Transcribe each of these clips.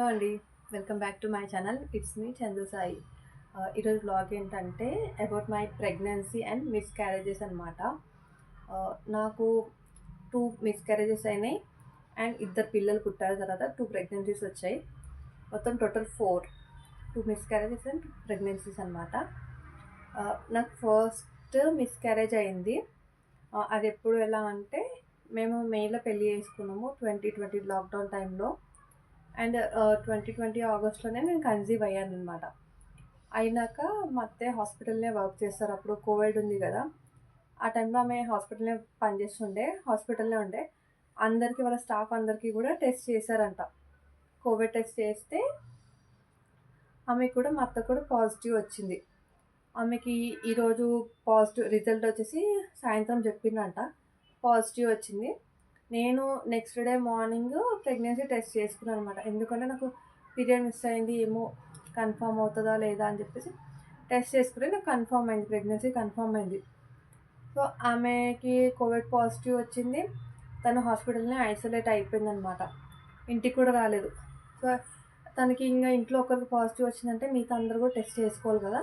Hello అండి. Welcome back to my channel. It's me Chandu Sai. ఈరోజు vlog ఏంటంటే about my pregnancy and miscarriages అనమాట. నాకు 2 మిస్‌క్యారేజెస్ అయినాయి అండ్ ఇద్దరు పిల్లలు పుట్టారు. తర్వాత 2 ప్రెగ్నెన్సీస్ వచ్చాయి. మొత్తం టోటల్ 2 మిస్‌క్యారేజెస్ అండ్ ప్రెగ్నెన్సీస్ అనమాట. నాకు ఫస్ట్ మిస్‌క్యారేజ్ అయింది. అదెప్పుడు ఎలా అంటే మేము మేలో పెళ్లి చేసుకున్నాము 2020 లాక్‌డౌన్ టైంలో. అండ్ 2020 ఆగస్ట్‌లోనే నేను కన్సీవ్ అయ్యాననమాట. అయినాక మా అత్తయ్య హాస్పిటల్‌నే వర్క్ చేస్తారు. అప్పుడు కోవిడ్ ఉంది గదా! ఆ టైంలో ఆమె హాస్పిటల్‌నే హాస్పిటల్‌లో ఉండే. అందరికి వాళ్ళ స్టాఫ్ అందరికీ గూడా టెస్ట్ చేశారంట. కోవిడ్ టెస్ట్ చేస్తే ఆమెకి కూడా మా అత్తకి కూడా పాజిటివ్ వచ్చింది. ఆమెకి ఈరోజు పాజిటివ్ రిజల్ట్ వచ్చేసి సాయంత్రం చెప్పిందంట. పాజిటివ్ వచ్చింది. నేను next day morning pregnancy test చేసుకున్నాననమాట. ఎందుకంటే నాకు పీరియడ్ మిస్ అయింది. ఏమో కన్ఫర్మ్ అవుతదా లేదా అని చెప్పేసి టెస్ట్ చేసుకుంటే నాకు కన్ఫర్మ్ అయింది. ప్రెగ్నెన్సీ కన్ఫర్మ్ అయింది. సో, ఆమెకి కోవిడ్ పాజిటివ్ వచ్చింది. తను హాస్పిటల్‌నే ఐసోలేట్ అయిపోయిందనమాట. ఇంటికి కూడా రాలేదు. సో, తనకి ఇంగ ఇంట్లో ఒకరికి పాజిటివ్ వచ్చిందంటే మిగతా అందరూ కూడా టెస్ట్ చేసుకోవాలి కదా!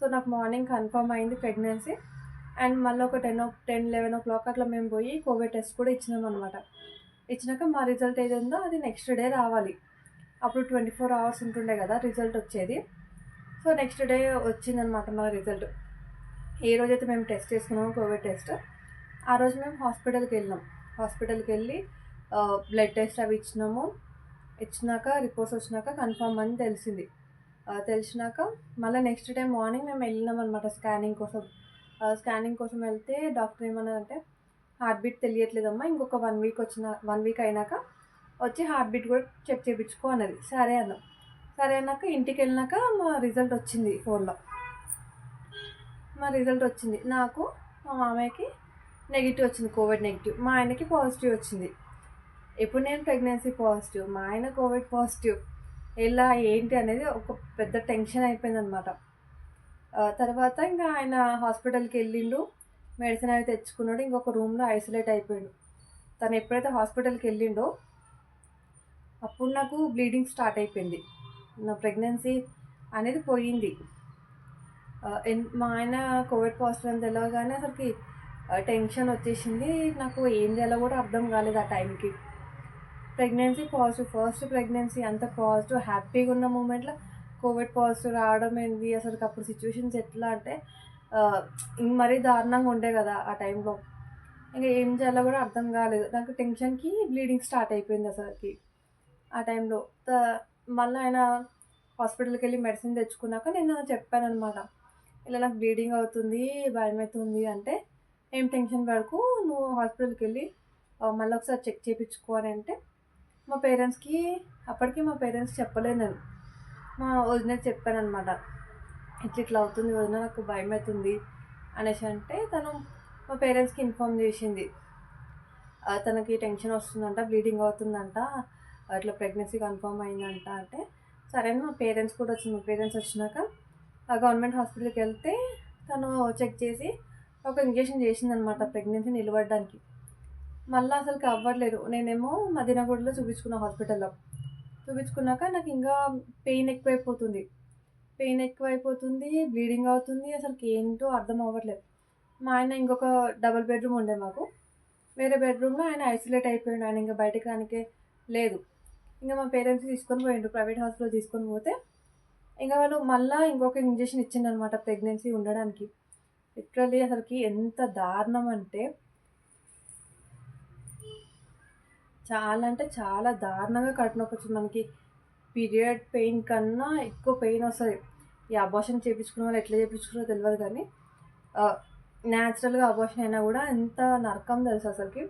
సో, నాకు మార్నింగ్ కన్ఫర్మ్ అయింది ప్రెగ్నెన్సీ. అండ్ మళ్ళీ ఒక 11 అట్లా మేము పోయి కోవిడ్ టెస్ట్ కూడా ఇచ్చినామనమాట. ఇచ్చినాక మా రిజల్ట్ ఏది ఉందో అది నెక్స్ట్ డే రావాలి. అప్పుడు 24 అవర్స్ ఉంటుండే కదా రిజల్ట్ వచ్చేది. సో, నెక్స్ట్ డే వచ్చిందనమాట మా రిజల్ట్. ఏ రోజైతే మేము టెస్ట్ చేసుకున్నామో కోవిడ్ టెస్ట్, ఆ రోజు మేము హాస్పిటల్‌కెళ్ళినాం. హాస్పిటల్‌కెళ్ళి బ్లడ్ టెస్ట్ అవి ఇచ్చినాము. ఇచ్చినాక రిపోర్ట్స్ వచ్చినాక కన్ఫర్మ్ అని తెలిసింది. తెలిసినాక మళ్ళీ నెక్స్ట్ డే మార్నింగ్ మేము వెళ్ళినామనమాట స్కానింగ్ కోసం. స్కానింగ్ కోసం వెళ్తే డాక్టర్ ఏమన్నారంటే, "హార్ట్ బీట్ తెలియట్లేదమ్మా. ఇంకొక 1 వీక్ అయినాక వచ్చి హార్ట్ బీట్ కూడా చెక్ చేపించుకో" అన్నది. సరే అన్నాం. సరే అన్నాక ఇంటికెళ్ళినాక మా రిజల్ట్ వచ్చింది ఫోన్‌లో. మా రిజల్ట్ వచ్చింది. నాకు, మా మామయ్యకి నెగెటివ్ వచ్చింది. Covid negative. మా ఆయనకి పాజిటివ్ వచ్చింది. ఇప్పుడు నేను ప్రెగ్నెన్సీ పాజిటివ్. మా ఆయన కోవిడ్ పాజిటివ్. ఎలా ఏంటి అనేది ఒక పెద్ద టెన్షన్ అయిపోయిందనమాట. తర్వాత ఇంకా ఆయన హాస్పిటల్‌కెళ్ళిండు. మెడిసిన్ అవి తెచ్చుకున్నాడు. ఇంకొక రూమ్‌లో ఐసోలేట్ అయిపోయిండు. తను ఎప్పుడైతే హాస్పిటల్‌కెళ్ళిండో అప్పుడు నాకు బ్లీడింగ్ స్టార్ట్ అయిపోయింది. నా ప్రెగ్నెన్సీ అనేది పోయింది. మా ఆయన కోవిడ్ పాజిటివ్ అని తెలవగానే అసలకి టెన్షన్ వచ్చేసింది. నాకు ఏం చేయాలో కూడా అర్థం కాలేదు ఆ టైంకి. Pregnancy positive. ఫస్ట్ ప్రెగ్నెన్సీ అంత పాజిటివ్ హ్యాపీగా ఉన్న మూమెంట్‌లో కోవిడ్ పాజిటివ్ రావడం ఏంది? అసలకి అప్పుడు సిట్యుయేషన్స్ ఎట్లా అంటే మరీ దారుణంగా ఉండే కదా ఆ టైంలో. ఇంక ఏం చేయాలో కూడా అర్థం కాలేదు. నాకు టెన్షన్‌కి బ్లీడింగ్ స్టార్ట్ అయిపోయింది అసలకి ఆ టైంలో. మళ్ళీ ఆయన హాస్పిటల్‌కెళ్ళి మెడిసిన్ తెచ్చుకున్నాక నేను చెప్పాననమాట. ఇలా నాకు బ్లీడింగ్ అవుతుంది, భయమైతుంది అంటే, "ఏం టెన్షన్ పడకు, నువ్వు హాస్పిటల్‌కెళ్ళి మళ్ళీ ఒకసారి చెక్ చేపించుకో" అని అంటే, అప్పటికి మా పేరెంట్స్‌కి చెప్పలేదు నేను. మా వదినకి చెప్పాననమాట. ఇట్లా అవుతుంది వదిన, నాకు భయమైతుంది అనేసి అంటే, తను మా పేరెంట్స్‌కి ఇన్ఫార్మ్ చేసింది. తనకి టెన్షన్ వస్తుందంట, బ్లీడింగ్ అవుతుందంట, ఇట్లా ప్రెగ్నెన్సీ కన్ఫర్మ్ అయిందంట అంటే, సరే అని మా పేరెంట్స్ కూడా వచ్చింది. మా పేరెంట్స్ వచ్చినాక గవర్నమెంట్ హాస్పిటల్‌కెళ్తే తను చెక్ చేసి ఒక ఇంజెక్షన్ చేసిందనమాట ప్రెగ్నెన్సీ నిలబడడానికి. మళ్ళా అసలుకి అవ్వట్లేదు. నేనేమో మదీనాగూడలో చూపించుకున్న హాస్పిటల్‌లో. చూపించుకున్నాక నాకింకా పెయిన్ ఎక్కువైపోతుంది. బ్లీడింగ్ అవుతుంది. అసలుకి ఏంటో అర్థం అవ్వట్లేదు. మా ఆయన ఇంకొక డబుల్ బెడ్‌రూమ్ ఉండే మాకు. వేరే బెడ్‌రూమ్‌లో ఆయన ఐసోలేట్ అయిపోయిండు. ఆయన ఇంక బయటకి రానీకే లేదు. ఇంక మా పేరెంట్స్ తీసుకొని పోయిండ్రు. ప్రైవేట్ హాస్పిటల్ తీసుకొని పోతే, ఇంక వాళ్ళు మళ్ళా ఇంకొక ఇంజెక్షన్ ఇచ్చిండనమాట ప్రెగ్నెన్సీ ఉండడానికి. లిటరల్లీ అసలకి ఎంత దారుణం అంటే, చాలా అంటే చాలా దారుణంగా కడుపు నొప్పొచ్చింది. మనకి పీరియడ్ పెయిన్ కన్నా ఎక్కువ పెయినొస్తది. ఈ అబార్షన్ చేపించుకున్న వాళ్ళు ఎట్లా చేపించుకున్నారో తెలవదు కానీ, న్యాచురల్‌గా అబార్షన్ అయినా గూడా ఎంత నరకం తెలుసా అసలకి.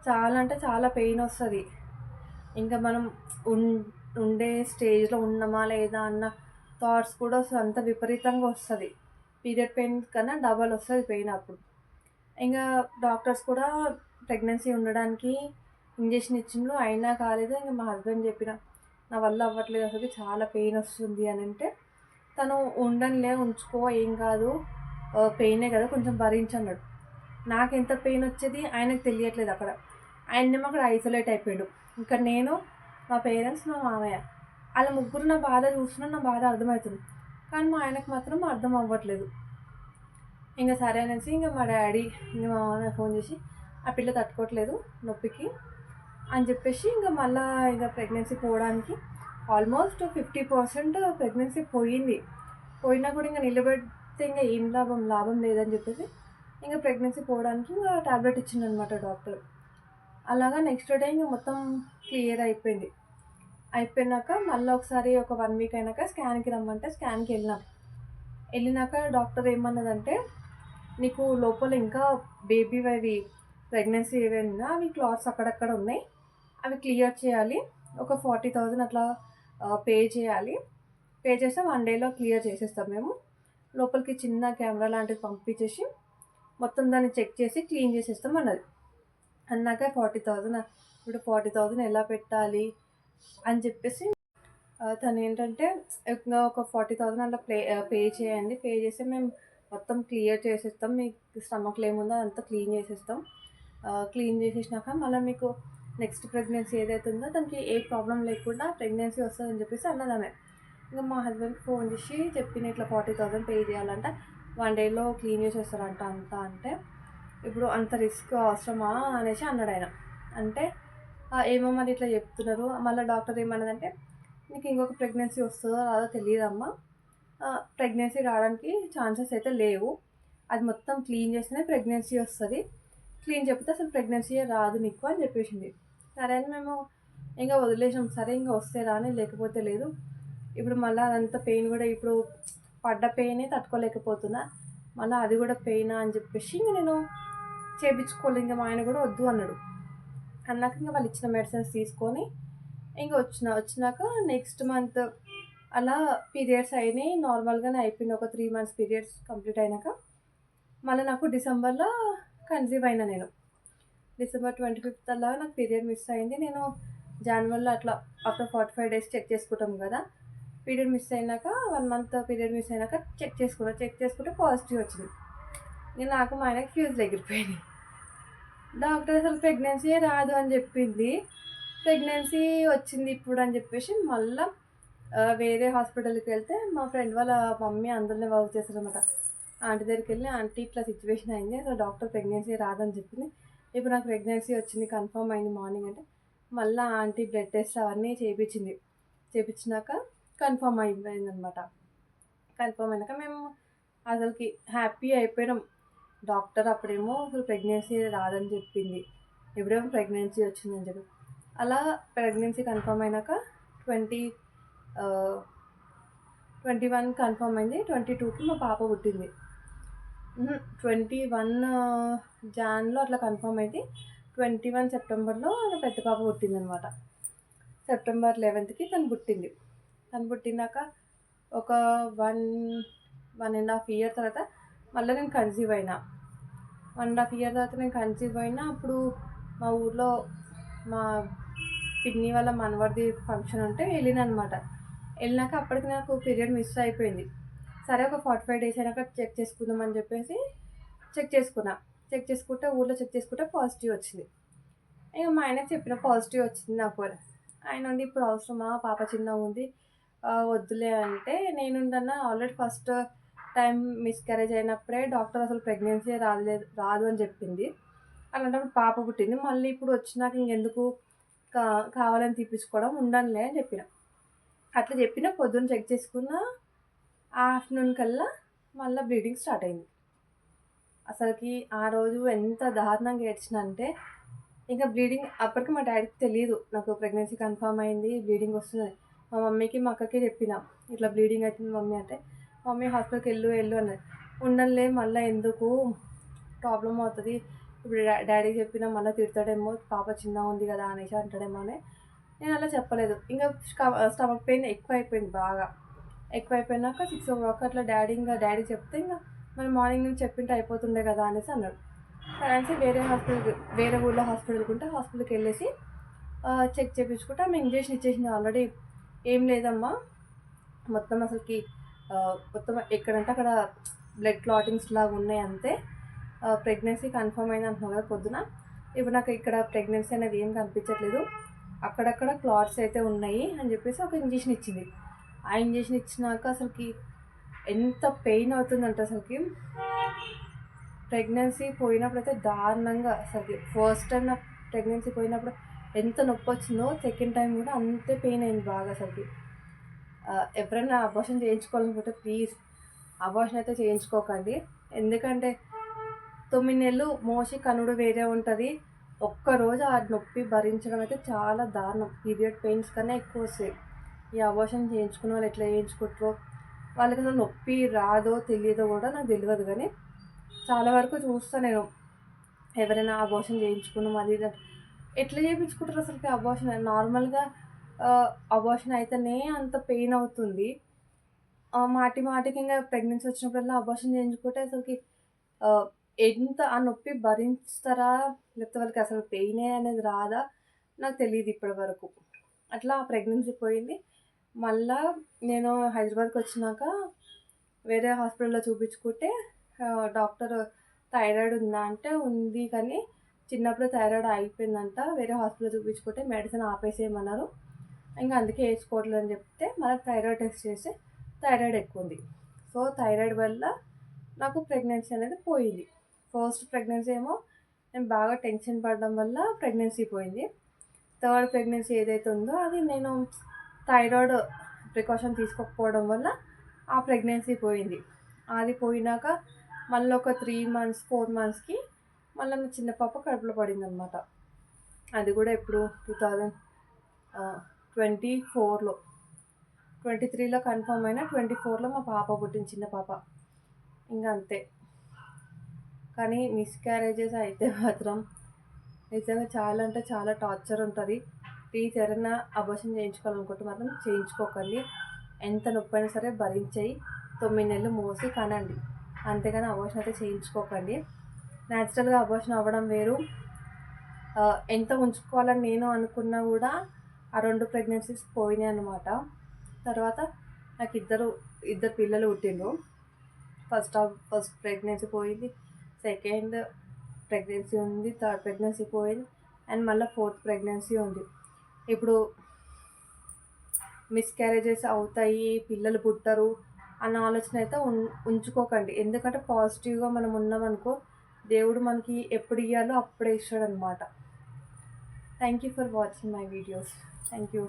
చాలా అంటే చాలా పెయినొస్తది. ఇంకా మనం ఉన్ ఉండే స్టేజ్‌లో ఉన్నామా లేదా అన్న థాట్స్ కూడా అంత విపరీతంగా వస్తది. పీరియడ్ పెయిన్ కన్నా డబల్ వస్తది పెయిన్ అప్పుడు. ఇంగా డాక్టర్స్ కూడా ప్రెగ్నెన్సీ ఉండడానికి ఇంజెక్షన్ ఇచ్చిండ్రు. అయినా కాలేదు. ఇంక మా హస్బెండ్ చెప్పిన, "నా వల్ల అవ్వట్లేదు అసలు, చాలా పెయిన్ వస్తుంది" అని అంటే, తను "ఉండనిలే, ఉంచుకో, ఏం కాదు, పెయినే కదా, కొంచెం భరించన్నాడు." నాకెంత పెయిన్ వచ్చేది ఆయనకు తెలియట్లేదు అక్కడ. ఆయనేమో అక్కడ ఐసోలేట్ అయిపోయాడు. ఇక్కడ నేను మా పేరెంట్స్, మా మామయ్య. ఆళ్ళ ముగ్గురు నా బాధ చూస్తున్నారు. నా బాధ అర్థమవుతుంది. కానీ మా ఆయనకు మాత్రం అర్థం అవ్వట్లేదు. ఇంక సరే అనేసి మా డ్యాడీ, మా మామయ్య ఫోన్ చేసి, "ఆ పిల్ల తట్టుకోవట్లేదు నొప్పికి" అని చెప్పేసి మళ్ళా ప్రెగ్నెన్సీ పోవడానికి ఆల్మోస్ట్ 50% ప్రెగ్నెన్సీ పోయింది. పోయినా కూడా నిలబెడితే ఏం లాభం లేదని చెప్పేసి ప్రెగ్నెన్సీ పోవడానికి టాబ్లెట్ ఇచ్చిండనమాట డాక్టర్. అలాగా నెక్స్ట్ డే మొత్తం క్లియర్ అయిపోయింది. అయిపోయినాక మళ్ళీ ఒకసారి ఒక 1 వీక్ అయినాక స్కాన్‌కి రమ్మంటే స్కాన్‌కి వెళ్ళినాక డాక్టర్ ఏమన్నదంటే, "నీకు లోపల ఇంకా బేబీవి ప్రెగ్నెన్సీ ఏవైనా అవి క్లాట్స్ అక్కడక్కడ ఉన్నాయి. అవి క్లియర్ చేయాలి. ఒక 40,000 అట్లా పే చేయాలి. పే చేస్తే 1 డేలో క్లియర్ చేసేస్తాం మేము. లోపలికి చిన్న కెమెరా లాంటిది పంపించేసి మొత్తం దాన్ని చెక్ చేసి క్లీన్ చేసేస్తాం" అన్నది. అన్నాక 40,000 ఇప్పుడు 40,000 ఎలా పెట్టాలి అని చెప్పేసి తనేంటంటే ఒక 40,000 అట్లా పే చేయండి. పే చేస్తే మేము మొత్తం క్లియర్ చేసేస్తాం. మీకు స్టమక్‌లో ఏముందో అదంతా క్లీన్ చేసేస్తాం. క్లీన్ చేసేసినాక మళ్ళీ మీకు నెక్స్ట్ ప్రెగ్నెన్సీ ఏదైతే ఉందో దానికి ఏ ప్రాబ్లమ్ లేకుండా ప్రెగ్నెన్సీ వస్తుందని చెప్పేసి అన్నదామె. మా హస్బెండ్కి ఫోన్ చేసి చెప్పిన, "ఇట్లా 40,000 పే చేయాలంట. 1 డేలో క్లీన్ చేసేస్తారంట అంతా" అంటే, "ఇప్పుడు అంత రిస్క్ అవసరమా" అనేసి అన్నాడు ఆయన. అంటే ఏమో మరి ఇట్లా చెప్తున్నారు. మళ్ళీ డాక్టర్ ఏమన్నదంటే, "నీకు ఇంకొక ప్రెగ్నెన్సీ వస్తుందో రాదో తెలియదమ్మా. ప్రెగ్నెన్సీ రావడానికి ఛాన్సెస్ అయితే లేవు. అది మొత్తం క్లీన్ చేస్తేనే ప్రెగ్నెన్సీ వస్తుంది. క్లీన్ చెప్తే అసలు ప్రెగ్నెన్సీయే రాదు నీకు" అని చెప్పేసింది. సరే అని మేము వదిలేసాం. సరే వస్తే రాని, లేకపోతే లేదు. ఇప్పుడు మళ్ళీ అదంతా పెయిన్ కూడా ఇప్పుడు పడ్డ పెయినే తట్టుకోలేకపోతున్నా. మళ్ళీ అది కూడా పెయినా అని చెప్పేసి నేను చేయించుకోలేదు. మా ఆయన కూడా వద్దు అన్నాడు. అన్నాక వాళ్ళు ఇచ్చిన మెడిసిన్స్ తీసుకొని వచ్చినాక నెక్స్ట్ మంత్ అలా పీరియడ్స్ అయినాయి. నార్మల్గానే అయిపోయింది. ఒక 3 months పీరియడ్స్ కంప్లీట్ అయినాక మళ్ళీ నాకు డిసెంబర్లో కన్సీవ్ అయినా నేను. డిసెంబర్ 25th అలా నాకు పీరియడ్ మిస్ అయింది. నేను జనవరిలో అట్లా ఆఫ్టర్ 45 days చెక్ చేసుకుంటాం కదా. పీరియడ్ మిస్ అయినాక 1 month పీరియడ్ మిస్ అయినాక చెక్ చేసుకుంటే పాజిటివ్ వచ్చింది. నాకు మా ఆయనకి ఫ్యూజ్లు ఎగిరిపోయినాయి. డాక్టర్ అసలు ప్రెగ్నెన్సీయే రాదు అని చెప్పింది. ప్రెగ్నెన్సీ వచ్చింది ఇప్పుడు అని చెప్పేసి మళ్ళీ వేరే హాస్పిటల్కి వెళ్తే మా ఫ్రెండ్ వాళ్ళ మమ్మీ అందరినీ వర్క్ చేస్తారనమాట. ఆంటీ దగ్గరికి వెళ్ళి, "ఆంటీ ఇట్లా సిచ్యువేషన్ అయింది. అసలు డాక్టర్ ప్రెగ్నెన్సీ రాదని చెప్పింది. ఇప్పుడు నాకు ప్రెగ్నెన్సీ వచ్చింది, కన్ఫర్మ్ అయింది మార్నింగ్" అంటే మళ్ళీ ఆంటీ బ్లడ్ టెస్ట్ అవన్నీ చేయించినాక కన్ఫర్మ్ అయిపోయిందనమాట. కన్ఫర్మ్ అయినాక మేము అసలుకి హ్యాపీ అయిపోయినాం. డాక్టర్ అప్పుడేమో అసలు ప్రెగ్నెన్సీ రాదని చెప్పింది, ఇప్పుడేమో ప్రెగ్నెన్సీ వచ్చిందని చెప్పి. అలా ప్రెగ్నెన్సీ కన్ఫర్మ్ అయినాక 21 కన్ఫర్మ్ అయింది. 22కి మా పాప పుట్టింది. 21 జాన్లో అట్లా కన్ఫర్మ్ అయింది. 21 సెప్టెంబర్లో పెద్ద పాప పుట్టిందనమాట. సెప్టెంబర్ 11కి తను పుట్టింది. తను పుట్టినాక ఒక 1.5 year తర్వాత మళ్ళీ నేను కన్సీవ్ అయినా. 1.5 year తర్వాత నేను కన్సీవ్ అయినా. అప్పుడు మా ఊర్లో మా పిన్ని వాళ్ళ మనవడిది ఫంక్షన్ ఉంటే వెళ్ళిననమాట. వెళ్ళినాక అప్పటికి నాకు పీరియడ్ మిస్ అయిపోయింది. సరే ఒక 45 days అయినాక చెక్ చేసుకుందామని చెప్పేసి చెక్ చేసుకుంటే ఊర్లో చెక్ చేసుకుంటే పాజిటివ్ వచ్చింది. మా ఆయనకి చెప్పిన, పాజిటివ్ వచ్చింది నాకు. ఆయన ఉండి, "ఇప్పుడు అవసరమా, పాప చిన్నగా ఉంది, వద్దులే" అంటే నేనుండన్నా ఆల్రెడీ ఫస్ట్ టైం మిస్‌క్యారేజ్ అయినప్పుడే డాక్టర్ అసలు ప్రెగ్నెన్సీ రాదు అని చెప్పింది. అలాంటప్పుడు పాప పుట్టింది. మళ్ళీ ఇప్పుడు వచ్చినాక ఇంకెందుకు కావాలని తీపించుకోవడం, ఉండనులే అని చెప్పిన. అట్లా చెప్పిన. పొద్దున్న చెక్ చేసుకున్న, ఆఫ్టర్నూన్ కల్లా మళ్ళీ బ్లీడింగ్ స్టార్ట్ అయింది. అసలుకి ఆ రోజు ఎంత దారుణంగా ఏడ్చిన అంటే, బ్లీడింగ్ అప్పటికి మా డాడీకి తెలియదు నాకు ప్రెగ్నెన్సీ కన్ఫర్మ్ అయింది, బ్లీడింగ్ వస్తుంది. మా మమ్మీకి మా అక్కకి చెప్పిన, "ఇట్లా బ్లీడింగ్ అవుతుంది మమ్మీ" అంటే, "మమ్మీ హాస్పిటల్కి వెళ్ళు" అన్నది. "ఉండనులే, మళ్ళీ ఎందుకు, ప్రాబ్లం అవుతుంది, ఇప్పుడు డాడీకి చెప్పినా మళ్ళీ తిడతాడేమో, పాప చిన్నగా ఉంది కదా అనేసి అంటాడేమో" అని నేను అలా చెప్పలేదు. స్టమక్ పెయిన్ ఎక్కువైపోయింది. బాగా ఎక్కువైపోయినాక 6 o'clock అట్లా డాడీ చెప్తే మరి మార్నింగ్ నుంచి చెప్పింటే అయిపోతుండే కదా అనేసి అన్నాడు. అనేసి వేరే ఊళ్ళో హాస్పిటల్కి ఉంటే హాస్పిటల్కి వెళ్ళేసి చెక్ చేయించుకుంటే ఆమె ఇంజెక్షన్ ఇచ్చేసింది ఆల్రెడీ. "ఏం లేదమ్మా, మొత్తం అసలుకి మొత్తం ఎక్కడంటే అక్కడ బ్లడ్ క్లాటింగ్స్ లాగా ఉన్నాయి అంతే. ప్రెగ్నెన్సీ కన్ఫర్మ్ అయింది అంటున్నావు కదా పొద్దున. ఇప్పుడు నాకు ఇక్కడ ప్రెగ్నెన్సీ అనేది ఏం కనిపించట్లేదు. అక్కడక్కడ క్లాట్స్ అయితే ఉన్నాయి అని చెప్పేసి ఒక ఇంజెక్షన్ ఇచ్చింది. ఆ ఇంజెక్షన్ ఇచ్చినాక అసలుకి ఎంత పెయిన్ అవుతుందంటే అసలుకి ప్రెగ్నెన్సీ పోయినప్పుడైతే దారుణంగా అసలుకి ఫస్ట్ టైం నా ప్రెగ్నెన్సీ పోయినప్పుడు ఎంత నొప్పి వచ్చిందో సెకండ్ టైం కూడా అంతే పెయిన్ అయింది బాగా అసలుకి. ఎవరైనా అబార్షన్ చేయించుకోవాలనుకుంటే ప్లీజ్ అబార్షన్ అయితే చేయించుకోకండి. ఎందుకంటే 9 నెలలు మోసి కనుడు వేరే ఉంటుంది. ఒక్కరోజు ఆ నొప్పి భరించడం అయితే చాలా దారుణం. పీరియడ్ పెయిన్స్ కన్నా ఎక్కువ వస్తాయి. ఈ అబార్షన్ చేయించుకున్న వాళ్ళు ఎట్లా చేయించుకుంటారో, వాళ్ళకి అసలు నొప్పి రాదో తెలియదో కూడా నాకు తెలియదు. కానీ చాలా వరకు చూస్తాను నేను, ఎవరైనా అబార్షన్ చేయించుకున్నాం అది ఇది ఎట్లా చేయించుకుంటారు అసలుకి అబార్షన్. నార్మల్గా అబార్షన్ అయితేనే అంత పెయిన్ అవుతుంది. మాటి మాటికి ఇంకా ప్రెగ్నెన్సీ వచ్చినప్పుడల్లా అబార్షన్ చేయించుకుంటే అసలుకి ఎంత ఆ నొప్పి భరిస్తారా, లేకపోతే వాళ్ళకి అసలు పెయినే అనేది రాదా నాకు తెలియదు ఇప్పటి వరకు. అట్లా ప్రెగ్నెన్సీ పోయింది. మళ్ళా నేను హైదరాబాద్కి వచ్చినాక వేరే హాస్పిటల్లో చూపించుకుంటే డాక్టర్ థైరాయిడ్ ఉందా అంటే ఉంది, కానీ చిన్నప్పుడు థైరాయిడ్ అయిపోయిందంట. వేరే హాస్పిటల్లో చూపించుకుంటే మెడిసిన్ ఆపేసేయమన్నారు. ఇంకా అందుకే వేసుకోవట్లేదు అని చెప్తే మనకు థైరాయిడ్ టెస్ట్ చేస్తే థైరాయిడ్ ఎక్కువ ఉంది. సో థైరాయిడ్ వల్ల నాకు ప్రెగ్నెన్సీ అనేది పోయింది. ఫస్ట్ ప్రెగ్నెన్సీ ఏమో నేను బాగా టెన్షన్ పడడం వల్ల ప్రెగ్నెన్సీ పోయింది. థర్డ్ ప్రెగ్నెన్సీ ఏదైతే ఉందో అది నేను థైరాయిడ్ ప్రికాషన్ తీసుకోకపోవడం వల్ల ఆ ప్రెగ్నెన్సీ పోయింది. అది పోయినాక మళ్ళీ ఒక 3 months 4 monthsకి మళ్ళీ నా చిన్న పాప కడుపులో పడిందనమాట. అది కూడా ఇప్పుడు 2024లో 23లో కన్ఫర్మ్ అయినా 24లో మా పాప పుట్టింది, చిన్న పాప. ఇంకా అంతే. కానీ మిస్క్యారేజెస్ అయితే మాత్రం నిజంగా చాలా అంటే చాలా టార్చర్ ఉంటుంది. ప్లీజ్ ఎవరైనా అబార్షన్ చేయించుకోవాలనుకుంటే మాత్రం చేయించుకోకండి. ఎంత నొప్పి అయినా సరే భరించేయి, 9 నెలలు మోసి కనండి. అంతేగాని అబార్షన్ అయితే చేయించుకోకండి. న్యాచురల్గా అబార్షన్ అవ్వడం వేరు. ఎంత ఉంచుకోవాలని నేను అనుకున్నా కూడా ఆ 2 ప్రెగ్నెన్సీస్ పోయినాయి అనమాట. తర్వాత నాకు ఇద్దరు పిల్లలు పుట్టిండ్రు. ఫస్ట్ ప్రెగ్నెన్సీ పోయింది, సెకండ్ ప్రెగ్నెన్సీ ఉంది, థర్డ్ ప్రెగ్నెన్సీ పోయింది, అండ్ మళ్ళీ ఫోర్త్ ప్రెగ్నెన్సీ ఉంది. ఇప్పుడు మిస్క్యారేజెస్ అవుతాయి, పిల్లలు పుట్టరు అన్న ఆలోచన అయితే ఉంచుకోకండి. ఎందుకంటే పాజిటివ్గా మనం ఉన్నామనుకో, దేవుడు మనకి ఎప్పుడు ఇవ్వాలో అప్పుడే ఇస్తాడనమాట. Thank you for watching my videos. Thank you.